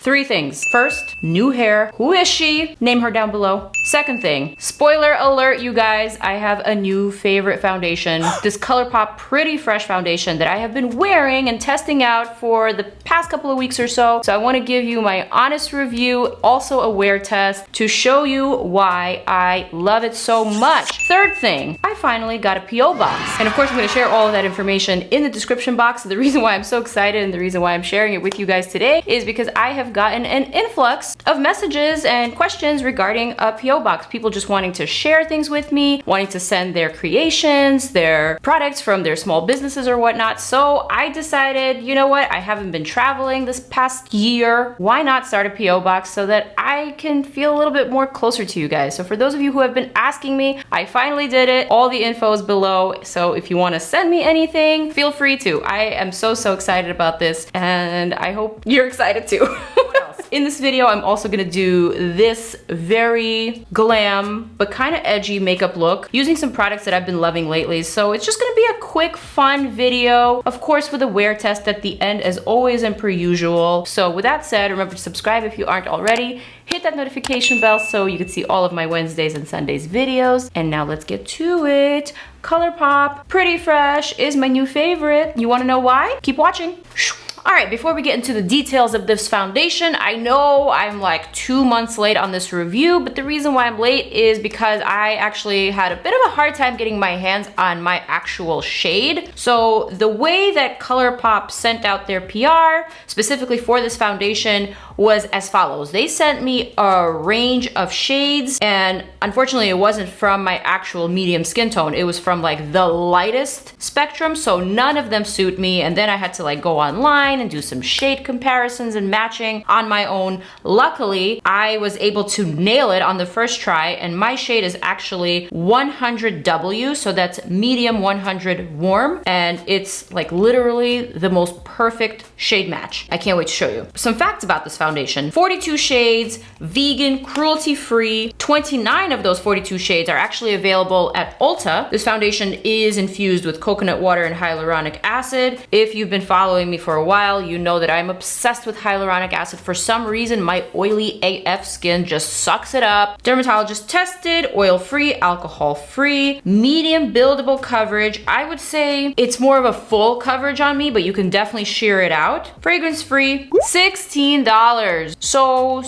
Three things. First, new hair. Who is she? Name her down below. Second thing, spoiler alert, you guys, I have a new favorite foundation. This ColourPop Pretty Fresh foundation that I have been wearing and testing out for the past couple of weeks or so. So I want to give you my honest review, also a wear test to show you why I love it so much. Third thing, I finally got a PO box. And of course, I'm going to share all of that information in the description box. The reason why I'm so excited and the reason why I'm sharing it with you guys today is because I have gotten an influx of messages and questions regarding a PO box. People just wanting to share things with me, wanting to send their creations, their products from their small businesses or whatnot. So I decided, you know what? I haven't been traveling this past year. Why not start a PO box so that I can feel a little bit more closer to you guys? So for those of you who have been asking me, I finally did it. All the info is below. So if you want to send me anything, feel free to. I am so excited about this and I hope you're excited too. In this video, I'm also gonna do this very glam, but kind of edgy makeup look using some products that I've been loving lately. So it's just gonna be a quick, fun video, of course, with a wear test at the end as always and per usual. So with that said, remember to subscribe if you aren't already. Hit that notification bell so you can see all of my Wednesdays and Sundays videos. And now let's get to it. ColourPop Pretty Fresh is my new favorite. You wanna know why? Keep watching. All right, before we get into the details of this foundation, I know I'm like 2 months late on this review, but the reason why I'm late is because I actually had a bit of a hard time getting my hands on my actual shade. So the way that ColourPop sent out their PR, specifically for this foundation, was as follows. They sent me a range of shades, and unfortunately it wasn't from my actual medium skin tone. It was from like the lightest spectrum, so none of them suit me, and then I had to like go online and do some shade comparisons and matching on my own. Luckily, I was able to nail it on the first try, and my shade is actually 100W, so that's medium 100 warm, and it's like literally the most perfect shade match. I can't wait to show you. Some facts about this foundation. 42 shades, vegan, cruelty-free. 29 of those 42 shades are actually available at Ulta. This foundation is infused with coconut water and hyaluronic acid. If you've been following me for a while, you know that I'm obsessed with hyaluronic acid. For some reason, my oily AF skin just sucks it up. Dermatologist tested, oil-free, alcohol-free, medium buildable coverage. I would say it's more of a full coverage on me, but you can definitely sheer it out. Fragrance-free, $16. So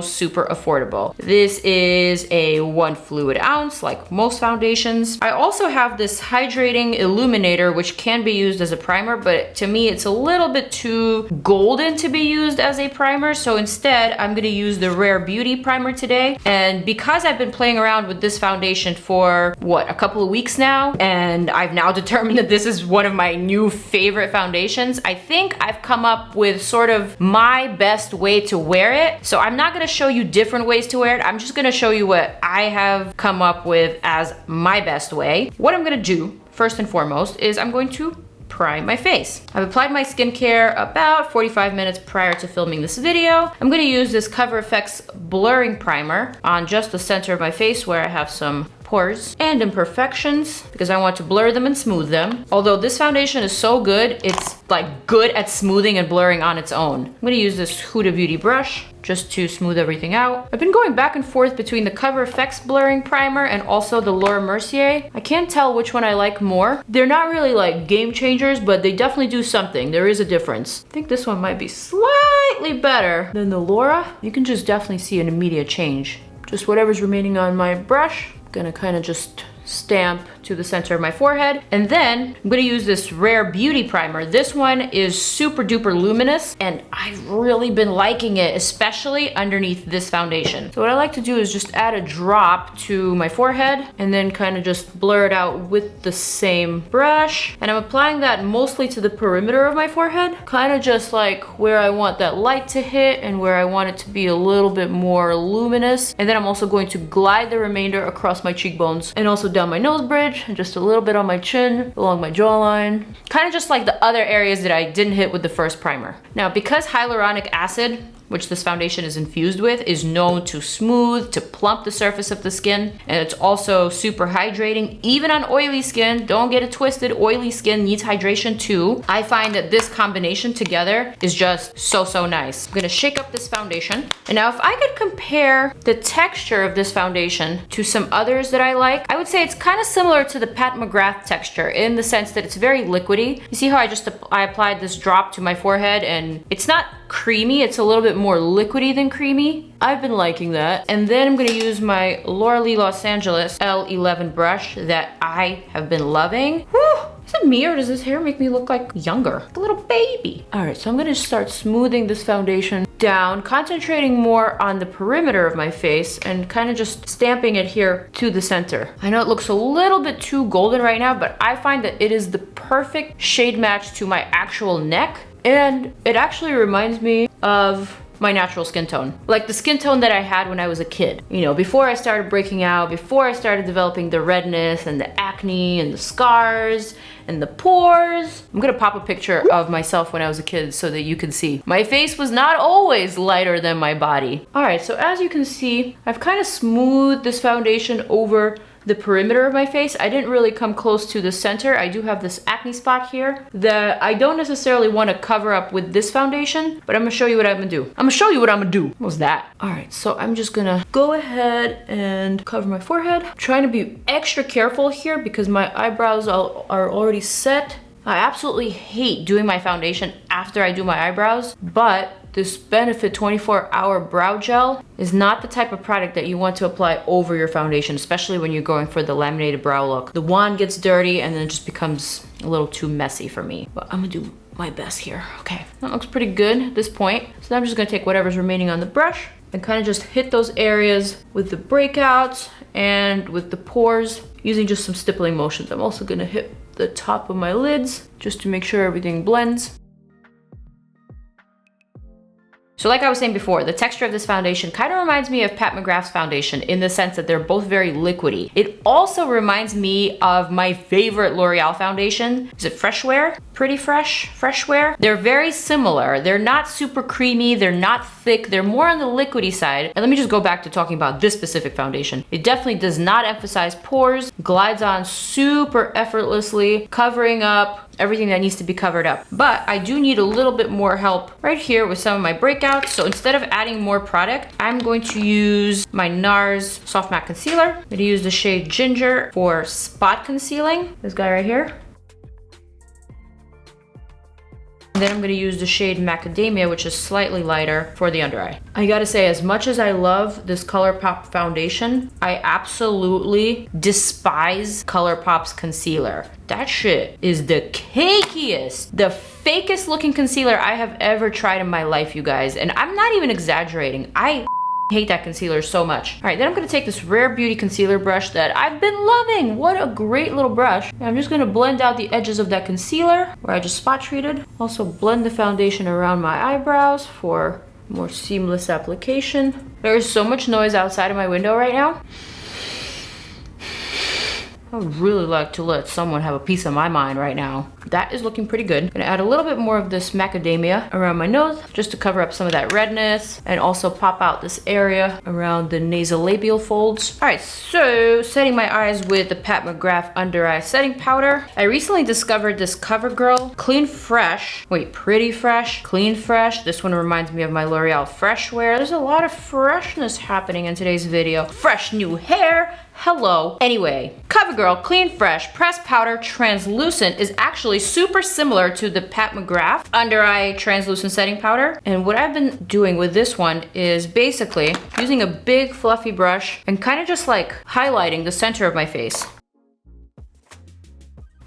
super affordable. This is a 1 fluid ounce, like most foundations. I also have this hydrating illuminator, which can be used as a primer, but to me, it's a little bit too golden to be used as a primer. So instead, I'm gonna use the Rare Beauty primer today. And because I've been playing around with this foundation for, what, a couple of weeks now, and I've now determined that this is one of my new favorite foundations, I think I've come up with sort of my best way to wear it. So I'm not gonna show you different ways to wear it. I'm just gonna show you what I have come up with as my best way. What I'm gonna do, first and foremost, is I'm going to prime my face. I've applied my skincare about 45 minutes prior to filming this video. I'm gonna use this Cover FX blurring primer on just the center of my face where I have some pores and imperfections because I want to blur them and smooth them. Although this foundation is so good, it's like good at smoothing and blurring on its own. I'm gonna use this Huda Beauty brush just to smooth everything out. I've been going back and forth between the Cover FX blurring primer and also the Laura Mercier. I can't tell which one I like more. They're not really like game changers, but they definitely do something. There is a difference. I think this one might be slightly better than the Laura. You can just definitely see an immediate change. Just whatever's remaining on my brush, gonna kind of just stamp to the center of my forehead. And then I'm gonna use this Rare Beauty primer. This one is super duper luminous and I've really been liking it, especially underneath this foundation. So what I like to do is just add a drop to my forehead and then kind of just blur it out with the same brush. And I'm applying that mostly to the perimeter of my forehead, kind of just like where I want that light to hit and where I want it to be a little bit more luminous. And then I'm also going to glide the remainder across my cheekbones and also down my nose bridge and just a little bit on my chin, along my jawline. Kind of just like the other areas that I didn't hit with the first primer. Now, because hyaluronic acid which this foundation is infused with, is known to smooth, to plump the surface of the skin, and it's also super hydrating, even on oily skin. Don't get it twisted, oily skin needs hydration too. I find that this combination together is just so nice. I'm gonna shake up this foundation. And now if I could compare the texture of this foundation to some others that I like, I would say it's kind of similar to the Pat McGrath texture in the sense that it's very liquidy. You see how I applied this drop to my forehead, and it's not creamy, it's a little bit more liquidy than creamy. I've been liking that. And then I'm gonna use my Laura Lee Los Angeles L11 brush that I have been loving. Whew. Is it me or does this hair make me look like younger? Like a little baby. All right, so I'm gonna start smoothing this foundation down, concentrating more on the perimeter of my face and kind of just stamping it here to the center. I know it looks a little bit too golden right now, but I find that it is the perfect shade match to my actual neck. And it actually reminds me of my natural skin tone. Like the skin tone that I had when I was a kid. You know, before I started breaking out, before I started developing the redness and the acne and the scars and the pores. I'm gonna pop a picture of myself when I was a kid so that you can see. My face was not always lighter than my body. All right, so as you can see, I've kind of smoothed this foundation over the perimeter of my face. I didn't really come close to the center. I do have this acne spot here that I don't necessarily want to cover up with this foundation, but I'm gonna show you what I'm gonna do. I'm gonna show you what I'm gonna do. What was that? All right, so I'm just gonna go ahead and cover my forehead. I'm trying to be extra careful here because my eyebrows are already set. I absolutely hate doing my foundation after I do my eyebrows, but this Benefit 24-hour brow gel is not the type of product that you want to apply over your foundation, especially when you're going for the laminated brow look. The wand gets dirty and then it just becomes a little too messy for me. But I'm gonna do my best here. Okay, that looks pretty good at this point. So now I'm just gonna take whatever's remaining on the brush and kind of just hit those areas with the breakouts and with the pores using just some stippling motions. I'm also gonna hit the top of my lids just to make sure everything blends. So like I was saying before, the texture of this foundation kind of reminds me of Pat McGrath's foundation in the sense that they're both very liquidy. It also reminds me of my favorite L'Oreal foundation. Is it Freshwear? Pretty Fresh? Freshwear? They're very similar. They're not super creamy, they're not thick, they're more on the liquidy side. And let me just go back to talking about this specific foundation. It definitely does not emphasize pores, glides on super effortlessly, covering up everything that needs to be covered up. But I do need a little bit more help right here with some of my breakouts. So instead of adding more product, I'm going to use my NARS Soft Matte Concealer. I'm gonna use the shade Ginger for spot concealing. This guy right here. And then I'm gonna use the shade Macadamia, which is slightly lighter, for the under eye. I gotta say, as much as I love this ColourPop foundation, I absolutely despise ColourPop's concealer. That shit is the cakiest, the fakest looking concealer I have ever tried in my life, you guys. And I'm not even exaggerating. I hate that concealer so much. All right, then I'm gonna take this Rare Beauty concealer brush that I've been loving. What a great little brush. And I'm just gonna blend out the edges of that concealer where I just spot treated. Also blend the foundation around my eyebrows for more seamless application. There is so much noise outside of my window right now. I would really like to let someone have a piece of my mind right now. That is looking pretty good. I'm gonna add a little bit more of this macadamia around my nose just to cover up some of that redness and also pop out this area around the nasolabial folds. All right, so setting my eyes with the Pat McGrath Under Eye Setting Powder. I recently discovered this CoverGirl Clean Fresh. Wait, Pretty Fresh, Clean Fresh. This one reminds me of my L'Oreal Freshwear. There's a lot of freshness happening in today's video. Fresh new hair. Hello. Anyway, CoverGirl Clean Fresh Pressed Powder Translucent is actually super similar to the Pat McGrath Under Eye Translucent Setting Powder. And what I've been doing with this one is basically using a big fluffy brush and kind of just like highlighting the center of my face.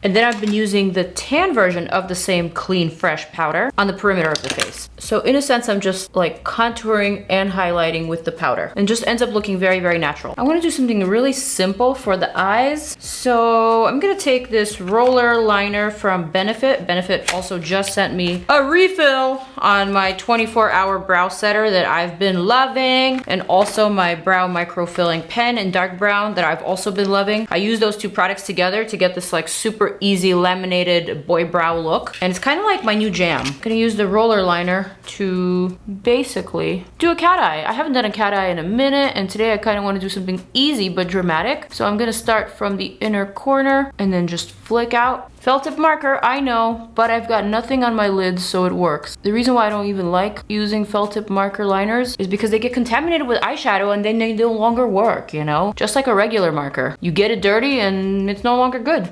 And then I've been using the tan version of the same Clean Fresh powder on the perimeter of the face. So in a sense, I'm just like contouring and highlighting with the powder and just ends up looking very, very natural. I want to do something really simple for the eyes. So I'm going to take this roller liner from Benefit. Benefit also just sent me a refill on my 24-hour brow setter that I've been loving, and also my brow micro filling pen in dark brown that I've also been loving. I use those two products together to get this like super super easy laminated boy brow look. And it's kind of like my new jam. I'm gonna use the roller liner to basically do a cat eye. I haven't done a cat eye in a minute, and today I kind of want to do something easy but dramatic. So I'm gonna start from the inner corner and then just flick out. Felt tip marker, I know, but I've got nothing on my lids, so it works. The reason why I don't even like using felt tip marker liners is because they get contaminated with eyeshadow and then they no longer work, you know? Just like a regular marker. You get it dirty and it's no longer good.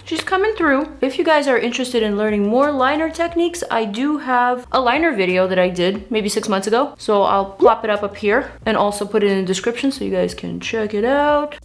She's coming through. If you guys are interested in learning more liner techniques, I do have a liner video that I did maybe 6 months ago. So I'll plop it up here and also put it in the description so you guys can check it out.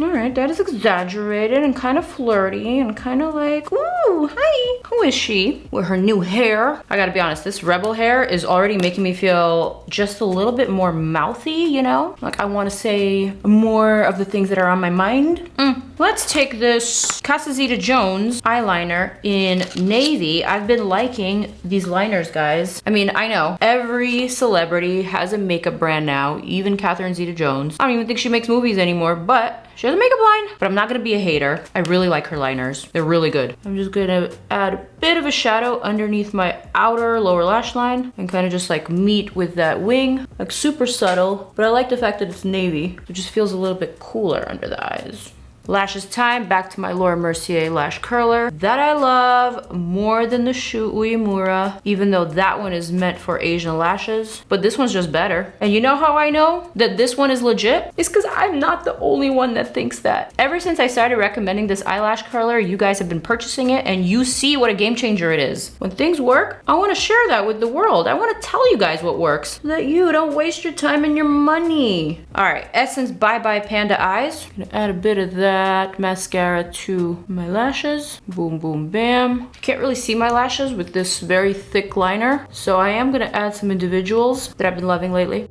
All right, that is exaggerated and kind of flirty and kind of like, ooh, hi. Who is she? With her new hair. I gotta be honest, this rebel hair is already making me feel just a little bit more mouthy, you know? Like I wanna say more of the things that are on my mind. Let's take this CASA ZETA Jones eyeliner in navy. I've been liking these liners, guys. I mean, I know every celebrity has a makeup brand now, even Catherine Zeta-Jones. I don't even think she makes movies anymore, but she has a makeup line. But I'm not gonna be a hater. I really like her liners. They're really good. I'm just gonna add a bit of a shadow underneath my outer lower lash line and kind of just like meet with that wing, like super subtle. But I like the fact that it's navy. It just feels a little bit cooler under the eyes. Lashes time, back to my Laura Mercier Lash Curler that I love more than the Shu Uemura, even though that one is meant for Asian lashes, but this one's just better. And you know how I know that this one is legit? It's because I'm not the only one that thinks that. Ever since I started recommending this eyelash curler, you guys have been purchasing it and you see what a game changer it is. When things work, I want to share that with the world. I want to tell you guys what works so that you don't waste your time and your money. All right, Essence Bye Panda Eyes. I'm gonna add a bit of that mascara to my lashes. Boom, boom, bam. Can't really see my lashes with this very thick liner, so I am gonna add some individuals that I've been loving lately.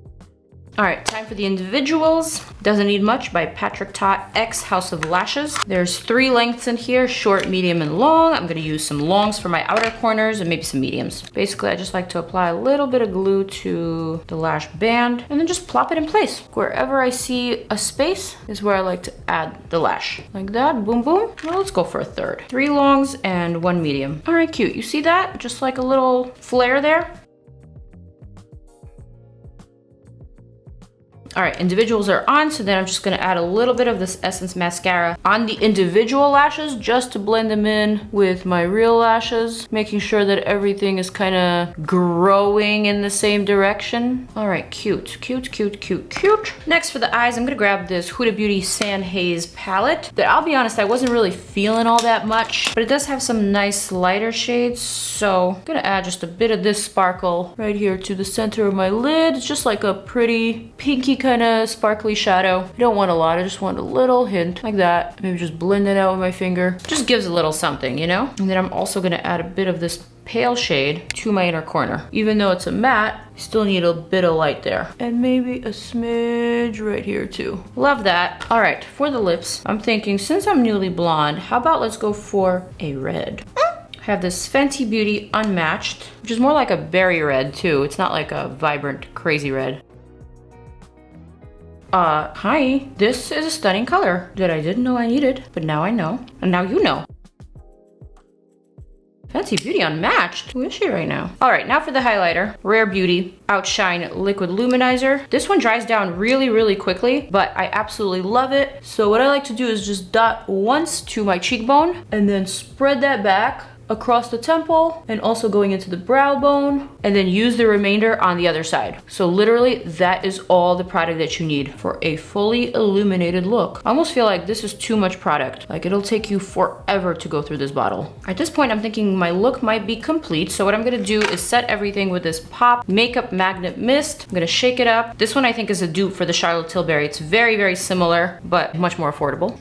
All right, time for the individuals. Doesn't Need Much by Patrick Ta X House of Lashes. There's 3 lengths in here, short, medium, and long. I'm gonna use some longs for my outer corners and maybe some mediums. Basically, I just like to apply a little bit of glue to the lash band and then just plop it in place. Wherever I see a space is where I like to add the lash. Like that, boom, boom. Well, let's go for a third. 3 longs and 1 medium. All right, cute. You see that? Just like a little flare there. All right, individuals are on, so then I'm just gonna add a little bit of this Essence mascara on the individual lashes just to blend them in with my real lashes, making sure that everything is kind of growing in the same direction. All right, cute, cute, cute, cute, cute. Next for the eyes, I'm gonna grab this Huda Beauty Sand Haze palette that I'll be honest, I wasn't really feeling all that much, but it does have some nice lighter shades, so I'm gonna add just a bit of this sparkle right here to the center of my lid. It's just like a pretty pinky kind of sparkly shadow. I don't want a lot, I just want a little hint like that. Maybe just blend it out with my finger. Just gives a little something, you know? And then I'm also gonna add a bit of this pale shade to my inner corner. Even though it's a matte, you still need a bit of light there. And maybe a smidge right here too. Love that. All right, for the lips, I'm thinking since I'm newly blonde, how about let's go for a red? I have this Fenty Beauty Unmatched, which is more like a berry red too. It's not like a vibrant, crazy red. Hi, this is a stunning color that I didn't know I needed, but now I know, and now you know. Fenty Beauty Unmatched. Who is she right now? All right, now for the highlighter. Rare Beauty Outshine Liquid Luminizer. This one dries down really, really quickly, but I absolutely love it. So what I like to do is just dot once to my cheekbone and then spread that back across the temple and also going into the brow bone, and then use the remainder on the other side. So literally that is all the product that you need for a fully illuminated look. I almost feel like this is too much product. Like it'll take you forever to go through this bottle. At this point, I'm thinking my look might be complete. So what I'm gonna do is set everything with this Pop Makeup Magnet Mist. I'm gonna shake it up. This one I think is a dupe for the Charlotte Tilbury. It's very, very similar, but much more affordable.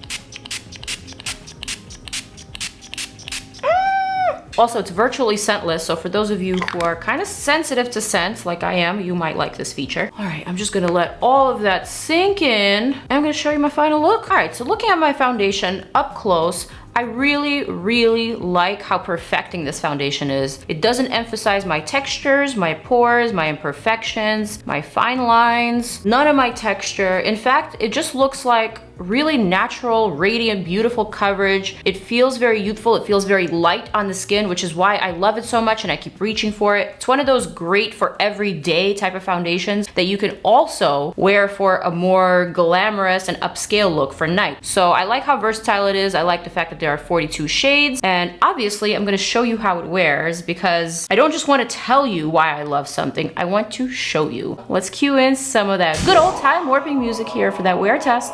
Also, it's virtually scentless, so for those of you who are kind of sensitive to scents, like I am, you might like this feature. All right, I'm just gonna let all of that sink in, and I'm gonna show you my final look. All right, so looking at my foundation up close, I really, really like how perfecting this foundation is. It doesn't emphasize my textures, my pores, my imperfections, my fine lines, none of my texture. In fact, it just looks like really natural, radiant, beautiful coverage. It feels very youthful. It feels very light on the skin, which is why I love it so much and I keep reaching for it. It's one of those great for everyday type of foundations that you can also wear for a more glamorous and upscale look for night. So I like how versatile it is. I like the fact that there are 42 shades, and obviously I'm gonna show you how it wears because I don't just want to tell you why I love something, I want to show you. Let's cue in some of that good old time warping music here for that wear test.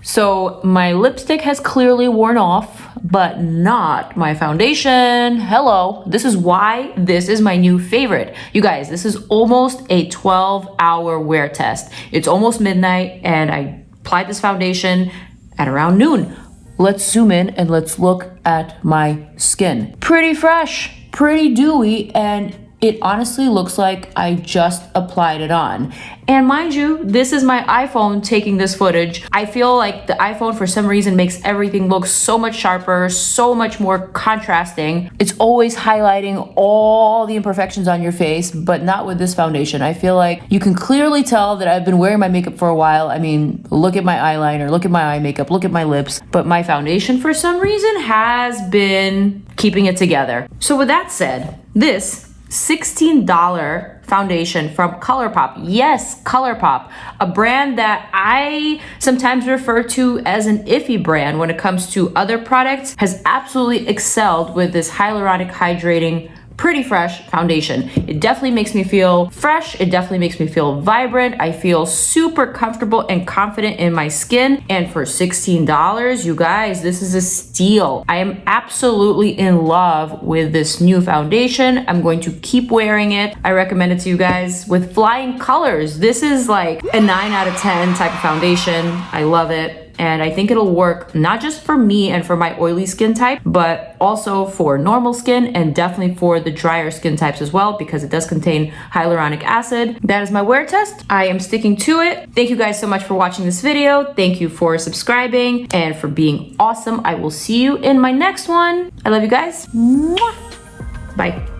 So my lipstick has clearly worn off, but not my foundation. Hello, this is why this is my new favorite. You guys, this is almost a 12-hour wear test. It's almost midnight and I applied this foundation at around noon. Let's zoom in and let's look at my skin. Pretty fresh, pretty dewy, and it honestly looks like I just applied it on. And mind you, this is my iPhone taking this footage. I feel like the iPhone for some reason makes everything look so much sharper, so much more contrasting. It's always highlighting all the imperfections on your face, but not with this foundation. I feel like you can clearly tell that I've been wearing my makeup for a while. I mean, look at my eyeliner, look at my eye makeup, look at my lips, but my foundation for some reason has been keeping it together. So with that said, this $16 foundation from COLOURPOP. Yes, COLOURPOP, a brand that I sometimes refer to as an iffy brand when it comes to other products, has absolutely excelled with this hyaluronic hydrating pretty fresh foundation. It definitely makes me feel fresh. It definitely makes me feel vibrant. I feel super comfortable and confident in my skin. And for $16, you guys, this is a steal. I am absolutely in love with this new foundation. I'm going to keep wearing it. I recommend it to you guys with flying colors. This is like a 9 out of 10 type of foundation. I love it. And I think it'll work not just for me and for my oily skin type, but also for normal skin and definitely for the drier skin types as well, because it does contain hyaluronic acid. That is my wear test. I am sticking to it. Thank you guys so much for watching this video. Thank you for subscribing and for being awesome. I will see you in my next one. I love you guys. Mwah. Bye.